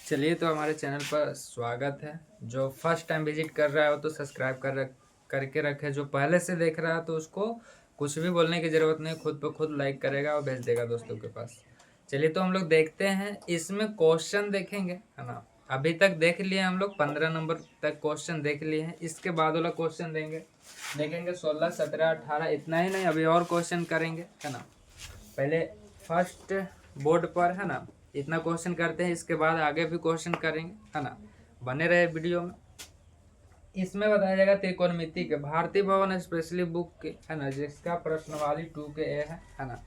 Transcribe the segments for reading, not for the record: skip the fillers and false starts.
चलिए, तो हमारे चैनल पर स्वागत है। जो फर्स्ट टाइम विजिट कर रहा है वो तो सब्सक्राइब करके रखे। जो पहले से देख रहा है तो उसको कुछ भी बोलने की ज़रूरत नहीं, खुद ब खुद लाइक करेगा और भेज देगा दोस्तों के पास। चलिए, तो हम लोग देखते हैं, इसमें क्वेश्चन देखेंगे, है ना। अभी तक देख लिए हम लोग 15 नंबर तक क्वेश्चन देख लिए हैं। इसके बाद वाला क्वेश्चन देखेंगे 16, 17, 18। इतना ही नहीं, अभी और क्वेश्चन करेंगे, है ना। पहले फर्स्ट बोर्ड पर, है ना, इतना क्वेश्चन करते हैं। इसके बाद आगे भी क्वेश्चन करेंगे, है ना। बने रहे वीडियो में। इसमें बताया जाएगा त्रिकोणमिति के भारतीय भवन स्पेशली बुक के, है ना, जिसका प्रश्नवाली 2 के ए है ना।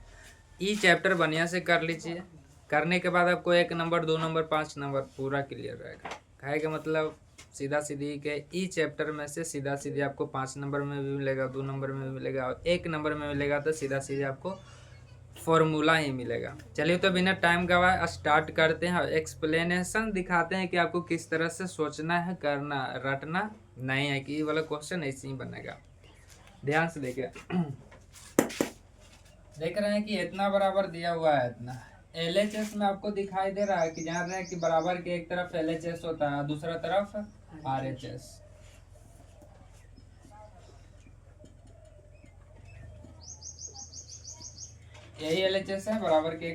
ई चैप्टर बढ़िया से कर लीजिए। करने के बाद आपको 1 नंबर, 2 नंबर, 5 नंबर पूरा क्लियर रहेगा। कहे मतलब सीधा सीधी के ई चैप्टर में से सीधा सीधी आपको 5 नंबर में भी मिलेगा, 2 नंबर में भी मिलेगा और 1 नंबर में मिलेगा। तो सीधा सीधा आपको फॉर्मूला ही मिलेगा। चलिए, तो बिना टाइम गवाए स्टार्ट करते हैं। एक्सप्लेनेशन दिखाते हैं कि आपको किस तरह से सोचना है, करना, रटना नहीं है कि ये वाला क्वेश्चन ऐसे ही बनेगा। ध्यान से देखिए। देख रहे हैं कि इतना बराबर दिया हुआ है। इतना LHS में आपको दिखाई दे रहा है कि जान रहे हैं कि बराबर के एक तरफ LHS होता है, दूसरा तरफ RHS। यही LHS है, बराबर के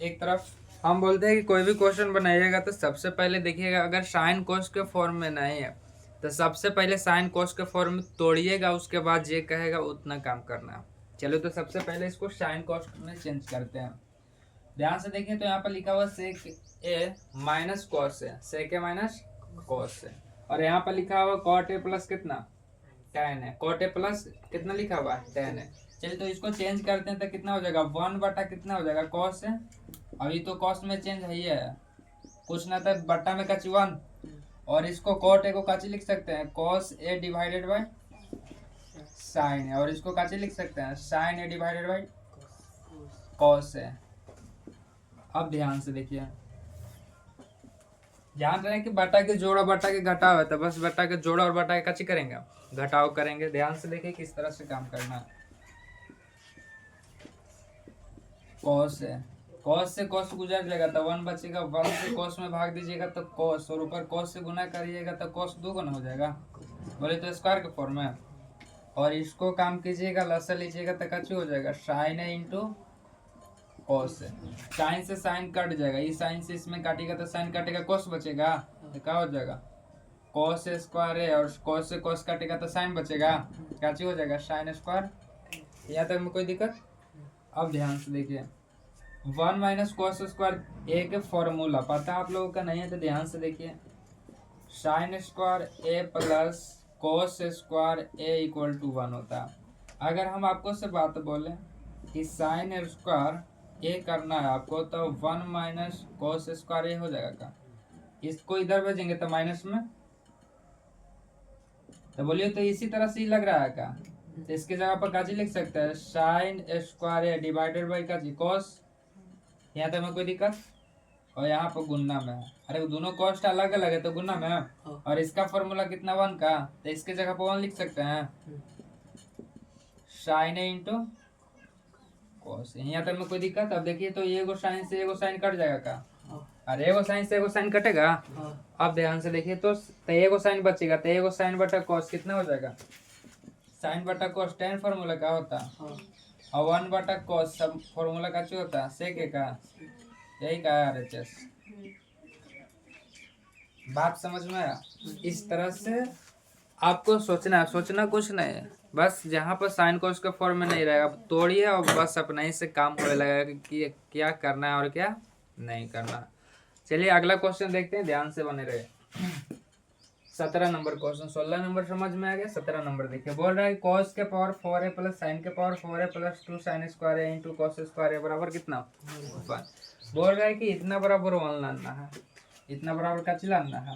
एक तरफ। हम बोलते हैं कि कोई भी क्वेश्चन बनाइएगा तो सबसे पहले देखिएगा, अगर साइन कोस के फॉर्म में नहीं है तो सबसे पहले साइन कोस के फॉर्म में तोड़िएगा, उसके बाद ये कहेगा उतना काम करना। चलो, तो सबसे पहले इसको साइन कोस में चेंज करते हैं। ध्यान से देखिए, तो यहाँ पर लिखा हुआ सेक ए माइनस कॉस है, सेक ए माइनस कॉस है। और यहाँ पर लिखा हुआ कॉट ए प्लस कितना, टेन है। कॉट ए प्लस कितना लिखा हुआ है, 10 है। चलिए, तो इसको चेंज करते हैं तो कितना हो जाएगा, 1 बटा कितना हो जाएगा, कॉस है। अभी तो कॉस में चेंज है, ये कुछ ना था, बट्टा में कची 1। और इसको कॉट ए को काची लिख सकते हैं, cos A divided by sine है। और इसको काची लिख सकते हैं, sine A divided by cos है। अब ध्यान से देखिए, जान रहे हैं कि बटा के जोड़ और बटा के घटाव है, तो बस बटा के जोड़ और बटा के कची करेंगे, घटाव करेंगे। ध्यान से देखिए किस तरह से काम करना है। कॉस है, कॉस से कॉस गुजर जाएगा तो 1 बचेगा। 1 से कॉस में भाग दीजिएगा तो कॉस, और ऊपर कॉस से गुना करिएगा तो कॉस 2 गुना हो जाएगा। बोले तो स्क्वायर के फॉर्म में। और इसको काम कीजिएगा, लसा लीजिएगा तो कची हो जाएगा, साइन है इंटू कॉस है। साइन से साइन कट जाएगा, इस साइन से इसमें काटेगा तो साइन कटेगा, कॉस बचेगा, तो क्या हो जाएगा, कॉस स्क्वायर है। और कॉस से कॉस काटेगा तो साइन बचेगा, क्या चीज हो जाएगा, साइन स्क्वायर। यहाँ तक में कोई दिक्कत। अब ध्यान से देखिए, 1 माइनस कॉस स्क्वायर ए के फॉर्मूला पता आप लोगों का नहीं है तो ध्यान से देखिए, sine square A plus cos square A equal to 1 होता है। अगर हम आपको से बात बोले कि साइन स्क्वायर ए करना है आपको, तो 1 माइनस कॉस स्क्वायर ए हो जाएगा का, इसको इधर भेजेंगे तो माइनस में, तो बोलिए तो इसी तरह से ही लग रहा है का। तो इसके जगह पर काजी लिख सकते हैं, sine square A divided by काजी कॉस। यहाँ तक में कोई दिक्कत। और यहाँ पर गुन्ना में है, अरे दोनों कॉस्ट अलग अलग है तो गुन्ना में है। और इसका फॉर्मूला कितना 1 का, तो इसके जगह पर 1 लिख सकते हैं, साइन ए इंटू कॉस। यहाँ तक में कोई दिक्कत। अब देखिए, तो एगो साइन से एगो साइन कट जाएगा का, अरे एगो साइन से एगो साइन कटेगा। अब ध्यान से देखिए, तो एगो साइन बचेगा, तो एगो साइन बटा कॉस कितना हो जाएगा, साइन बटा कॉस टेन फॉर्मूला का होता है। और 1 बटा कॉस सब फॉर्मूला का क्या होता है, सेक का, यही का RHS। बात समझ में आया। इस तरह से आपको सोचना है, सोचना कुछ नहीं है, बस जहाँ पर साइन कोस का फॉर्म में नहीं रहेगा तोड़िए और बस अपने ही से काम होने लगेगा कि क्या करना है और क्या नहीं करना। चलिए, अगला क्वेश्चन देखते हैं, ध्यान से बने रहे। 17 नंबर क्वेश्चन, 16 नंबर समझ में आ गया, 17 नंबर देखिए। बोल रहा है कॉस के पावर 4a प्लस साइन के power 4a plus 2 sine square A into cos square A बराबर कितना, 1। बोल रहा है कि इतना बराबर 1 लाना है, इतना बराबर का लाना है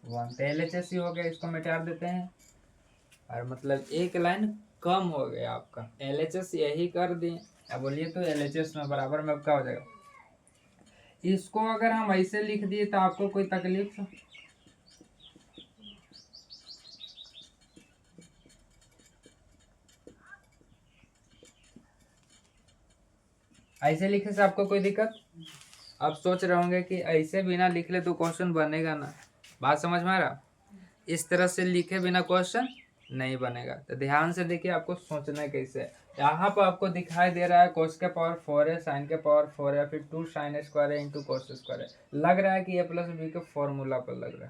1। तो LHS ही हो गया, इसको मिटा देते हैं। और मतलब एक लाइन कम हो गया आपका, LHS यही कर दिए। अब बोलिए तो LHS में बराबर में अब क्या हो जाएगा। इसको अगर हम ऐसे लिख दिए तो आपको कोई तकलीफ, ऐसे लिखे से आपको कोई दिक्कत। अब सोच रहे होंगे कि ऐसे बिना लिख ले तो क्वेश्चन बनेगा ना, बात समझ में आ रहा? इस तरह से लिखे बिना क्वेश्चन नहीं बनेगा। तो ध्यान से देखिए आपको सोचना है कैसे। यहाँ पर आपको दिखाई दे रहा है कोस के पावर 4 है, साइन के पावर 4 है, फिर 2 साइन स्क्वायर है इंटू कोस स्क्वायर है। लग रहा है कि ए प्लस बी के फॉर्मूला पर लग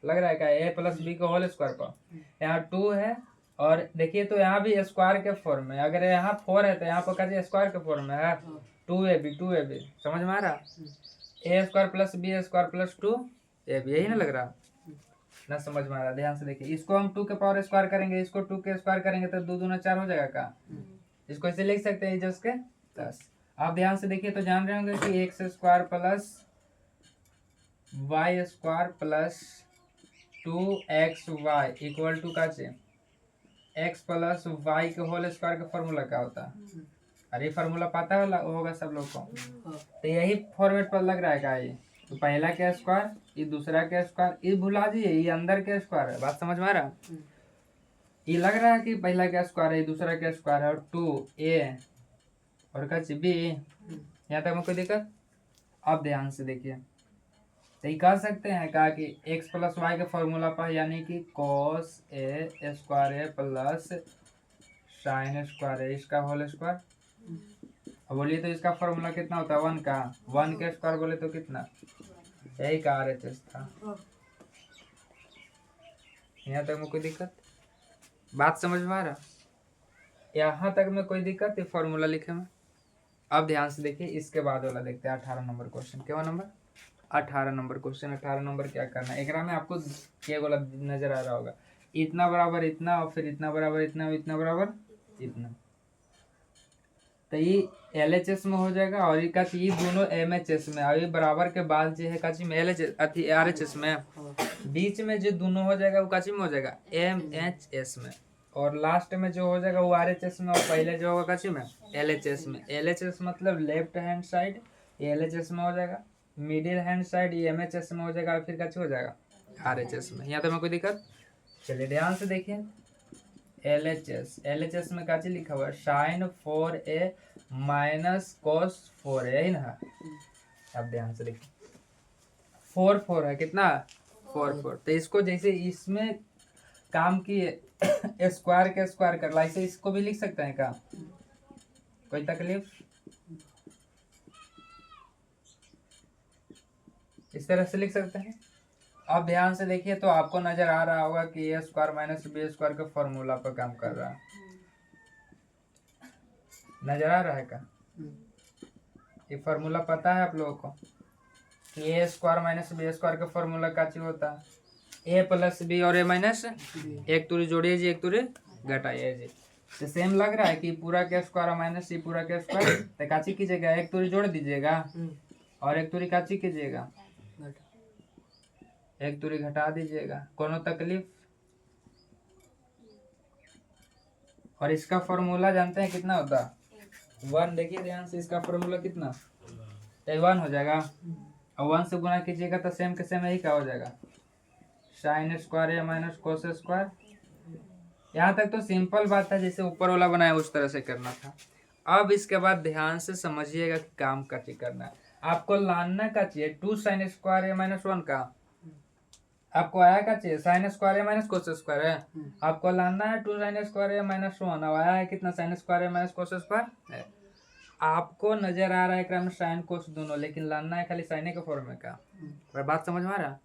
रहा है क्या, ए प्लस बी के होल स्क्वायर पर। यहाँ 2 है और देखिए तो यहाँ भी स्क्वायर के फॉर्म में, अगर यहाँ 4 है तो यहाँ पर कैसे स्क्वायर के फॉर्म में है, 2ab समझ में आ रहा, A square plus B square plus 2ab, यही ना लग रहा ना, समझ में आ रहा? ध्यान से देखिए, इसको हम 2 के पावर स्क्वायर करेंगे, इसको 2 के स्क्वायर करेंगे तो 2 दूना 4 हो जाएगा का, इसको ऐसे लिख सकते हैं जस के 10। आप ध्यान से देखिए तो जान रहे होंगे कि x square plus y square plus 2xy equal to का एक्स प्लस वाई के होल स्क्वायर का फॉर्मूला क्या होता है? अरे फॉर्मूला पता होगा सब लोग को, तो यही फॉर्मेट पर लग रहा है क्या ये, तो पहला के स्क्वायर, ये दूसरा के स्क्वायर, ये भुला दीजिए, ये अंदर के स्क्वायर है, बात समझ में आ रहा? ये लग रहा है कि पहला के स्क्वायर है, दूसरा के स्क्वायर है, और 2a और का b, यहाँ तक में कोई दिक्कत? अब ध्यान से देखिए, तो ये कह सकते हैं कहा कि x प्लस वाई के फॉर्मूला पर, यानी कि cos a स्क्वायर है प्लस साइन स्क्वायर है इसका होल स्क्वायर। अब बोलिए तो इसका फॉर्मूला कितना होता है, 1 का, 1 के स्क्वायर बोले तो कितना, यही का RHS था। यहाँ तक में कोई दिक्कत, बात समझ में आ रहा? यहाँ तक में कोई दिक्कत है फॉर्मूला लिखे में? अब ध्यान से देखिए, इसके बाद वाला देखते हैं 18 नंबर क्वेश्चन। क्या नंबर 18 नंबर क्वेश्चन। 18 नंबर क्या करना है, एक में आपको क्या बोला नजर आ रहा होगा, इतना बराबर इतना और फिर इतना बराबर इतना और इतना बराबर इतना, तो ये LHS में हो जाएगा और ये दोनों MHS में, और ये बराबर के बाद जो है काची में LHS अथी RHS में, बीच में जो दोनों हो जाएगा वो काची में हो जाएगा MHS में, और लास्ट में जो हो जाएगा वो RHS में, और पहले जो होगा काची में LHS में। LHS मतलब लेफ्ट हैंड साइड ये LHS में हो जाएगा, मिडिल हैंड साइड ये MHS में हो जाएगा, और फिर काची हो जाएगा RHS में। यहाँ तो में कोई दिक्कत? चलिए ध्यान से देखिए, LHS में काची लिखा हुआ है, sign 4a minus cos 4a, यही ना? अब ध्यान से देखिए, 4 है कितना, 4 तो इसको जैसे इसमें काम किए स्क्वायर के स्क्वायर कर ला, ऐसे इसको भी लिख सकते हैं क्या, कोई तकलीफ? इस तरह से लिख सकते हैं। अब ध्यान से देखिए तो आपको नजर आ रहा होगा कि ए स्क्वायर माइनस बी स्क्वायर के फॉर्मूला पर काम कर रहा है, नजर आ रहा है क्या? ये फॉर्मूला पता है आप लोगों को कि ए स्क्वायर माइनस बी स्क्वायर का फॉर्मूला क्या चीज होता है, ए प्लस बी और ए माइनस, एक तुरी जोड़िए जी, एक तुरी घटाइए जी। तो सेम लग रहा है कि पूरा के स्क्वायर माइनस ये पूरा के स्क्वायर, तो काची कीजिएगा, एक तुरी जोड़ दीजिएगा और एक तुरी काची कीजिएगा, एक तुरी घटा दीजिएगा, कोनो तकलीफ? और इसका फॉर्मूला जानते हैं कितना होता है, 1। देखिए ध्यान से, इसका फॉर्मूला कितना, 1 हो जाएगा, और 1 से गुना कीजिएगा तो सेम के सेम यही क्या हो जाएगा, साइन स्क्वायर या माइनस कोस स्क्वायर। यहाँ तक तो सिंपल बात है, जैसे ऊपर वाला बनाया उस तरह से करना था। अब इसके बाद ध्यान से समझिएगा कि काम कैसे करना है। आपको लाना का चाहिए 2 साइन स्क्वायर या माइनस 1 का, आपको आया क्या चाहिए, साइन स्क्वायर या माइनस कोस स्क्वायर है, आपको लाना है 2 साइन स्क्वायर या माइनस 1, अब आया है कितना, साइन स्क्वायर या माइनस कोस स्क्वायर है। आपको नजर आ रहा है क्रम साइन कोस दोनों, लेकिन लाना है खाली साइन के फॉर्म में का, और बात समझ में आ रहा है?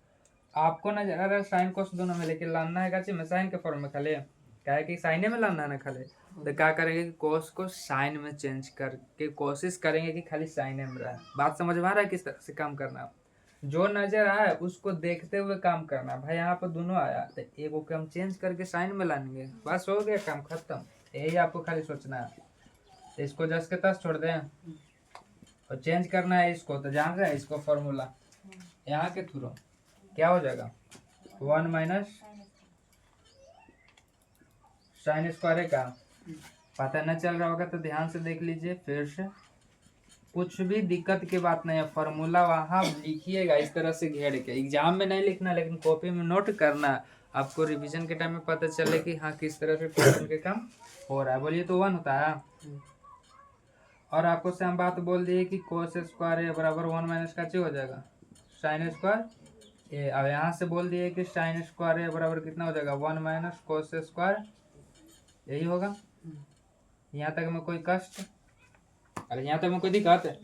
आपको नजर आ रहा है साइन कोस दोनों में, लेकिन लाना है क्या में, साइन के फॉर्म में खाली, क्या है कि साइने में लाना है ना खाली, तो क्या करेंगे कि कोस को साइन में चेंज करके कोशिश करेंगे कि खाली साइने में रहे। बात समझ में आ रहा है किस तरह से काम करना, जो नजर आया उसको देखते हुए काम करना। भाई यहाँ पर दोनों आया तो एक को हम चेंज करके साइन में लाएंगे, बस हो गया काम खत्म, यही आपको खाली सोचना है। तो इसको जस के तस छोड़ दें और चेंज करना है इसको, तो जान रहे हैं इसको फॉर्मूला यहाँ के थ्रू क्या हो जाएगा, 1 माइनस साइन स्क्वायर का। पता न चल रहा होगा तो ध्यान से देख लीजिए फिर से, कुछ भी दिक्कत की बात नहीं है, फॉर्मूला वहाँ लिखिएगा इस तरह से घेर के, एग्जाम में नहीं लिखना लेकिन कॉपी में नोट करना, आपको रिवीजन के टाइम में पता चले कि हाँ किस तरह से क्वेश्चन के काम हो रहा है। बोलिए तो 1 होता है, और आपको सेम बात बोल दी कि कोस स्क्वायर ए बराबर 1 माइनस का हो जाएगा साइन स्क्वायर ए। अब यहाँ से बोल दिए कि साइन स्क्वायर ए बराबर कितना हो जाएगा 1 माइनस कोस स्क्वायर, यही होगा। यहाँ तक में कोई कष्ट, अरे यहाँ तक में कोई दिक्कत है?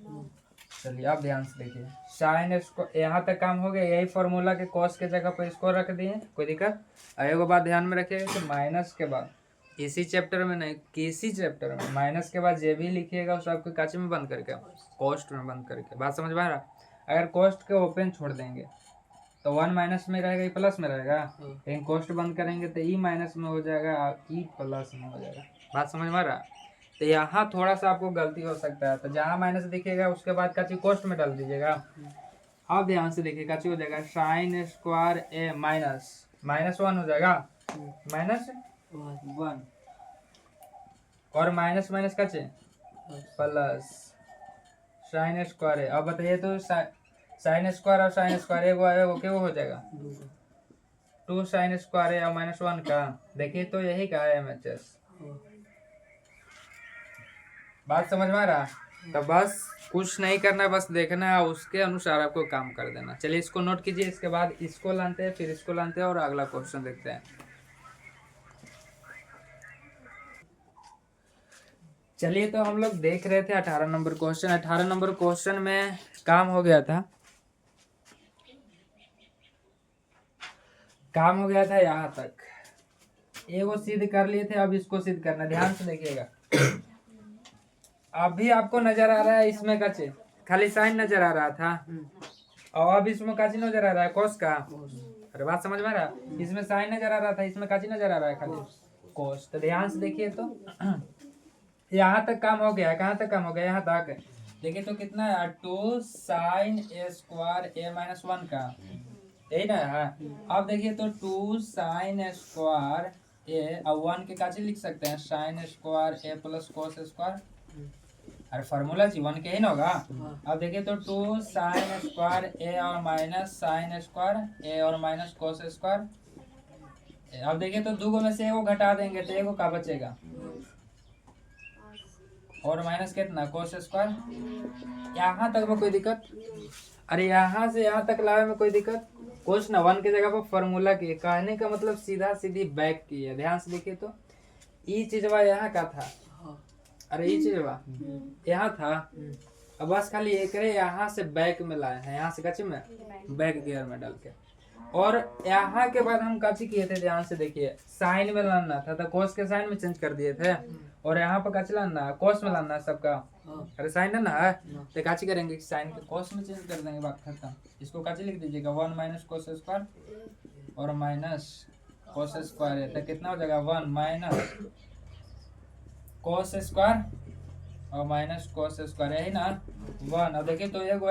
चलिए आप ध्यान से देखिए, साइन स्क्वायर यहाँ तक काम हो गया। यही फॉर्मूला के कॉस के जगह पर इसको रख दिए, कोई दिक्कत? एगो बात ध्यान में रखिएगा कि माइनस के बाद इसी चैप्टर में नहीं, किसी चैप्टर में माइनस के बाद जो भी लिखिएगा उस आपके काची में बंद करके, कॉस्ट में बंद करके। बात समझ में आ रहा? अगर कॉस्ट के ओपन छोड़ देंगे तो 1 माइनस में रहेगा, ई प्लस में रहेगा। लेकिन कॉस्ट बंद करेंगे तो ई माइनस में हो जाएगा, ई प्लस में हो जाएगा। बात समझ में आ रहा? तो यहाँ थोड़ा सा आपको गलती हो सकता है, तो जहाँ माइनस दिखेगा उसके बाद काची कॉस्ट में डाल दीजिएगा। अब ध्यान से देखिए, काची हो जाएगा साइन स्क्वायर ए माइनस -1 हो जाएगा, -1 और माइनस माइनस का प्लस साइन स्क्वायर है। अब बताइए तो साइन स्क्वायर और साइन स्क्वायर एगो क्या हो जाएगा 2 साइन स्क्वायर है और -1 का। देखिए तो यही का है MHS। बात समझ में आ रहा? तो बस कुछ नहीं करना, बस देखना है, उसके अनुसार आपको काम कर देना। चलिए इसको नोट कीजिए, इसके बाद इसको लाते हैं, फिर इसको लाते हैं और अगला क्वेश्चन देखते हैं। चलिए तो हम लोग देख रहे थे 18 नंबर क्वेश्चन। 18 नंबर क्वेश्चन में काम हो गया था, यहाँ तक एगो सिद्ध कर लिए थे। अब इसको सिद्ध करना, ध्यान से देखिएगा। अभी आपको नजर आ रहा है इसमें काचे खाली साइन नजर आ रहा था, और अब इसमें काची नजर आ रहा है कॉस का। अरे बात समझ में आ रहा? इसमें साइन नजर आ रहा था, इसमें काची नजर आ रहा है खाली कॉस। तो ध्यान से देखिए तो यहाँ तक काम हो गया। कहाँ तक काम हो गया? यहाँ तक। देखिए तो कितना है 2 साइन ए स्क्वायर ए -1 का, यही ना है। अब देखिए तो 2 साइन स्क्वायर ए और 1 के काची लिख सकते हैं sine square A plus cos square. अरे फार्मूला 1 के ही ना होगा। अब देखिए तो 2 साइन स्क्वायर ए और माइनस साइन स्क्वायर ए और माइनस कोस स्क्वायर। अब देखिए तो 2 में से एगो घटा देंगे तो एगो का बचेगा, और माइनस कितना कोस स्क्वायर। यहाँ तक में कोई दिक्कत? अरे यहाँ से यहाँ तक लावे में कोई दिक्कत? कोस ना 1 की जगह पर फॉर्मूला की, कहने का मतलब सीधा सीधी बैक की है। ध्यान से देखिए तो ई चीजवा यहाँ का था, अरे ई चीजवा यहाँ था। अब बस खाली एक यहाँ से बैक में लाए हैं, यहाँ से कच्चे में बैक गियर में डाल के। और यहाँ के बाद हम काची किए थे, ध्यान से देखिए, साइन में लाना था तो कोस के साइन में चेंज कर दिए थे, और यहाँ पर काची लाना है कोस में लाना है सबका। अरे साइन है ना है, तो काची करेंगे साइन के कोस में चेंज कर देंगे, बात खत्म। इसको काची लिख दीजिएगा 1 माइनस कोस स्क्वायर और माइनस कोस स्क्वायर है, तो कितना हो जाएगा 1 माइनस कोस स्क्वायर और माइनस कोस स्क्वायर, यही ना 1। अब देखिए तो एगो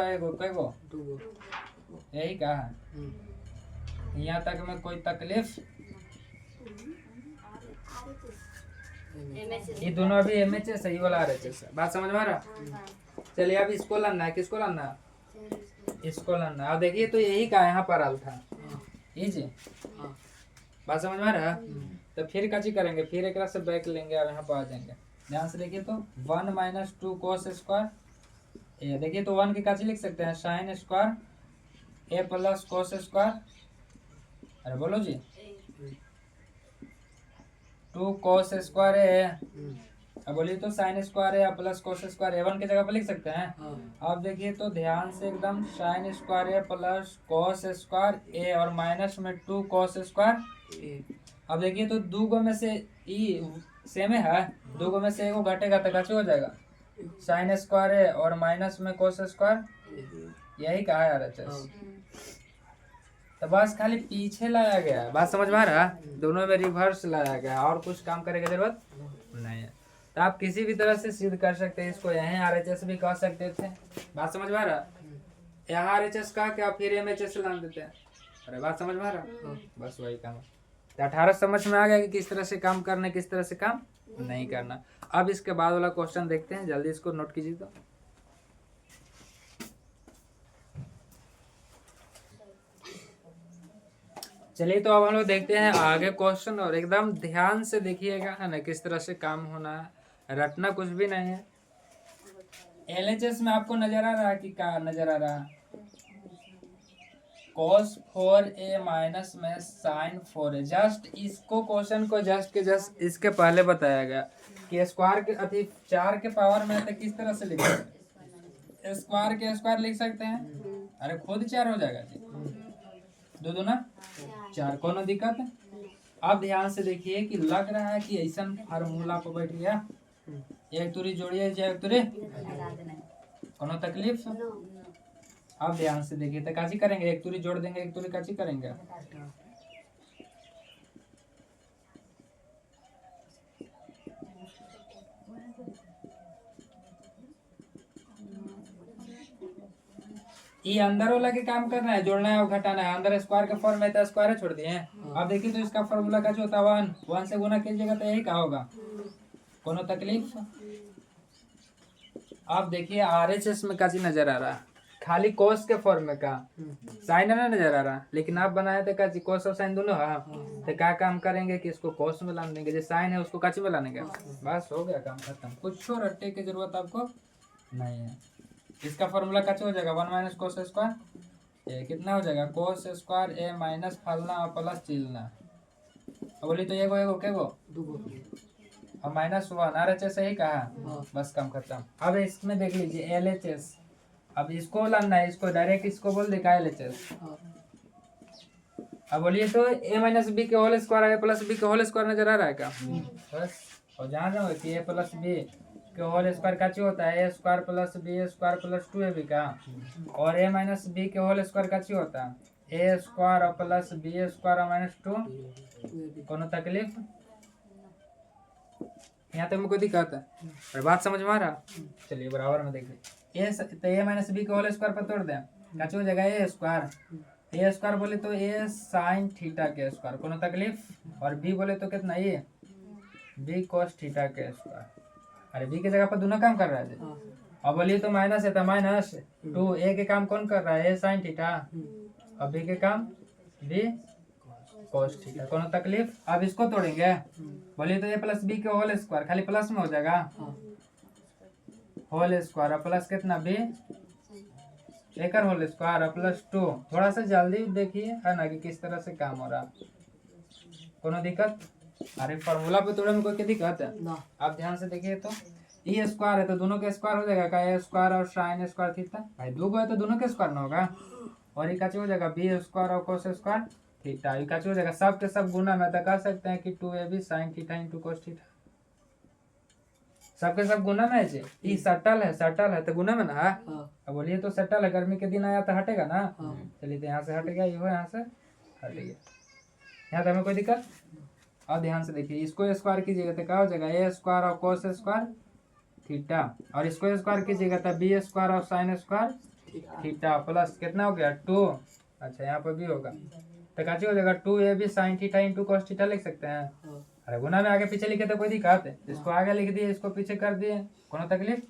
यही का है। यहाँ तक में कोई तकलीफ? ये दोनों अभी MHS सही वाला RHS है। बात समझ में आ रहा? चलिए अब इसको लाना है, किसको लाना है? इसको लाना है। अब देखिए तो यही का यहाँ पर आल था, ये जी। बात समझ में आ रहा? तो फिर काची करेंगे, फिर एक से बैक लेंगे और यहाँ पर आ जाएंगे। ध्यान से देखिए तो 1 माइनस 2 कोस स्क्वायर। ये देखिए तो 1 की काची लिख सकते हैं sine square A plus cos square. अरे बोलो जी 2 कोस स्क्वायर है, अब बोलिए तो साइन स्क्वायर है प्लस कोस स्क्वायर है, 1 की जगह पर लिख सकते हैं। अब देखिए तो ध्यान से एकदम साइन स्क्वायर है प्लस कोस स्क्वायर ए और माइनस में 2 कोस स्क्वायर। अब देखिए तो 2 में से ई सेम है, 2 में से एगो घटेगा तो कैसे हो जाएगा साइन स्क्वायर है और माइनस में कोस स्क्वायर, यही कहा है RHS। तो बस खाली पीछे लाया गया है। बात समझ में आ रहा है? दोनों में रिवर्स लाया गया है, और कुछ काम करने की जरूरत नहीं है। तो आप किसी भी तरह से सिद्ध कर सकते हैं इसको, यहीं RHS भी कह सकते थे। बात समझ में आ रहा? यहाँ RHS कहा कि आप फिर MHS ला देते हैं। अरे बात समझ में आ रहा? बस वही काम है। तो 18 समझ में आ गया कि किस तरह से काम करना है, किस तरह से काम नहीं करना। अब इसके बाद वाला क्वेश्चन देखते हैं, जल्दी इसको नोट कीजिए तो। चलिए तो अब हम लोग देखते हैं आगे क्वेश्चन, और एकदम ध्यान से देखिएगा है ना, किस तरह से काम होना है, रटना कुछ भी नहीं है। LHS में आपको नजर आ रहा है कि क्या नजर आ रहा है? cos 4a माइनस में sin 4a। जस्ट इसको क्वेश्चन को जस्ट इसके पहले बताया गया कि स्क्वायर के अति 4 के पावर में तो किस तरह से लिखते हैं? स्क्वायर के स्क्वायर लिख सकते हैं। अरे खुद 4 हो जाएगा जी। 2 दूना 4, कोनो दिक्कत है? अब ध्यान से देखिए कि लग रहा है कि ऐसा फार्मूला पर बैठ गया। एक तुरी जोड़िए, एक तुरी, कोनो तकलीफ? अब ध्यान से देखिए तो काची करेंगे, एक तुरी जोड़ देंगे, एक तुरी काची करेंगे? ये अंदर वाला के काम करना है, जोड़ना है और घटाना है। अंदर स्क्वायर के फॉर्म में तो स्क्वायर छोड़ दिए हैं। अब देखिए तो इसका फॉर्मूला का जो होता है 1 से गुना कीजिएगा तो यही का होगा। कोनो तकलीफ? अब देखिए RHS में काची नजर आ रहा है, खाली कोस के फॉर्म में का साइन ना नजर आ रहा, लेकिन आप बनाए थे काची कोस और साइन दोनों है। तो क्या काम करेंगे कि इसको कोस में लान देंगे, जो साइन है उसको काची में लाने का। बस हो गया काम खत्म, कुछ और रट्टे की जरूरत आपको नहीं है। इसका फॉर्मूला कैसे हो जाएगा? 1 माइनस कोस स्क्वायर ए कितना हो जाएगा? कोस स्क्वायर ए माइनस फलना और प्लस चिलना। अब बोली तो एगो एगो के गो और -1 RHS सही कहा। बस काम खत्म। अब इसमें देख लीजिए LHS। अब इसको लाना है, इसको डायरेक्ट इसको बोल दे का LHS। अब बोलिए तो a माइनस बी के होल स्क्वायर है प्लस बी के होल स्क्वायर नजर आ रहा है क्या? बस और जान रहे हो कि a प्लस बी के होल स्क्वायर का ची होता है? a square plus B square plus 2ab का। और a माइनस बी के होल स्क्वायर का ची होता है? a स्क्वायर और प्लस बी स्क्वायर और माइनस 2। कोनो तकलीफ? यहाँ तक में कोई दिक्कत है? और बात समझ में आ रहा? चलिए बराबर में देखिए a माइनस बी के होल स्क्वायर पर तोड़ दें, क्या हो जाएगा? a स्क्वायर बोले तो a साइन थीटा के स्क्वायर। कोनो तकलीफ? और b बोले तो कितना? a b cos थीटा के स्क्वायर। अरे b के जगह पर दोनों काम कर रहा है। अब बोलिए तो माइनस है तो -2। a के काम कौन कर रहा है? a sine theta. और b के काम b cos थीटा। कोनो तकलीफ? अब इसको तोड़ेंगे, बोलिए तो a प्लस बी के होल स्क्वायर, खाली प्लस में हो जाएगा होल स्क्वायर और प्लस कितना b एक होल स्क्वायर और प्लस 2। थोड़ा सा जल्दी देखिए है ना कि किस तरह से काम हो रहा। कोनो दिक्कत? अरे फॉर्मूला पे तोड़े में कोई दिक्कत है? आप ध्यान से देखिए तो e स्क्वायर है तो दोनों के स्क्वायर हो जाएगा का? a स्क्वायर और साइन स्क्वायर थीटा। भाई 2 है तो दोनों के स्क्वायर ना होगा। और ये का हो जाएगा b स्क्वायर और cos स्क्वायर थीटा। ये का हो जाएगा सब के सब गुना में, तो कह सकते हैं कि 2ab sine theta into cos theta. सबके सब गुना में है। ये सटल है तो गुना में ना है। अब बोलिए तो सटल है, गर्मी के दिन आया तो हटेगा ना। चलिए तो यहाँ से हट गया, ये हो यहाँ से हट गया। यहाँ तक में कोई दिक्कत? अब ध्यान से देखिए, इसको स्क्वायर कीजिएगा तो क्या हो जाएगा? a स्क्वायर और cos स्क्वायर थीटा। और इसको स्क्वायर कीजिएगा तो b स्क्वायर और साइन स्क्वायर थीटा प्लस कितना हो गया? 2। अच्छा यहाँ पर भी होगा तो क्या हो जाएगा? 2ab sine theta into cos theta लिख सकते हैं। अरे गुना में आगे पीछे लिखे तो कोई दिक्कत है? इसको आगे लिख दिए, इसको पीछे कर दिए, कोनो तकलीफ?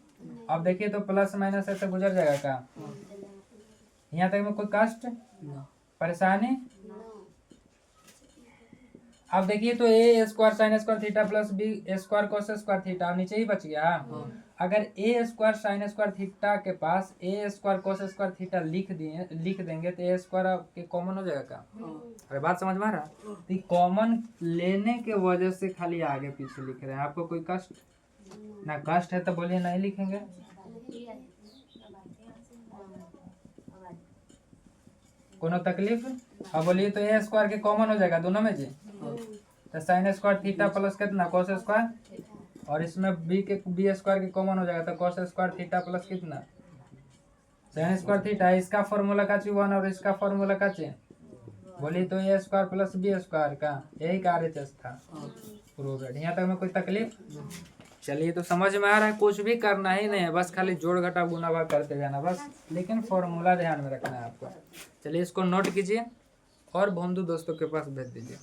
अब देखिए तो प्लस माइनस ऐसे गुजर जाएगा का? यहाँ तक में कोई कष्ट परेशानी? अब देखिए तो a square sine square theta plus b square cos square theta नीचे ही बच गया। अगर a square sine square theta के पास a square cos square theta लिख देंगे तो a स्क्वायर के कॉमन हो जाएगा का? अरे बात समझ में आ रहा? तो कॉमन लेने के वजह से खाली आगे पीछे लिख रहे हैं। आपको कोई कष्ट ना? कष्ट है तो बोलिए नहीं लिखेंगे। कोनो तकलीफ? अब बोलिए तो a स्क्वायर के कॉमन हो जाएगा दोनों में जी, तो साइन स्क्वायर थीटा प्लस कितना cos स्क्वायर। और इसमें b स्क्वायर के कॉमन हो जाएगा तो cos स्क्वायर थीटा प्लस कितना साइन स्क्वायर थीटा। इसका फॉर्मूला का ची 1 और इसका फॉर्मूला का ची बोलिए तो a square plus b square का यही का RHS था प्रूव्ड। यहाँ तक में कोई तकलीफ? चलिए तो समझ में आ रहा है, कुछ भी करना ही नहीं है, बस खाली जोड़ घटा गुना भाग करते जाना बस, लेकिन फॉर्मूला ध्यान में रखना है आपको। चलिए इसको नोट कीजिए और बंधु दोस्तों के पास भेज दीजिए।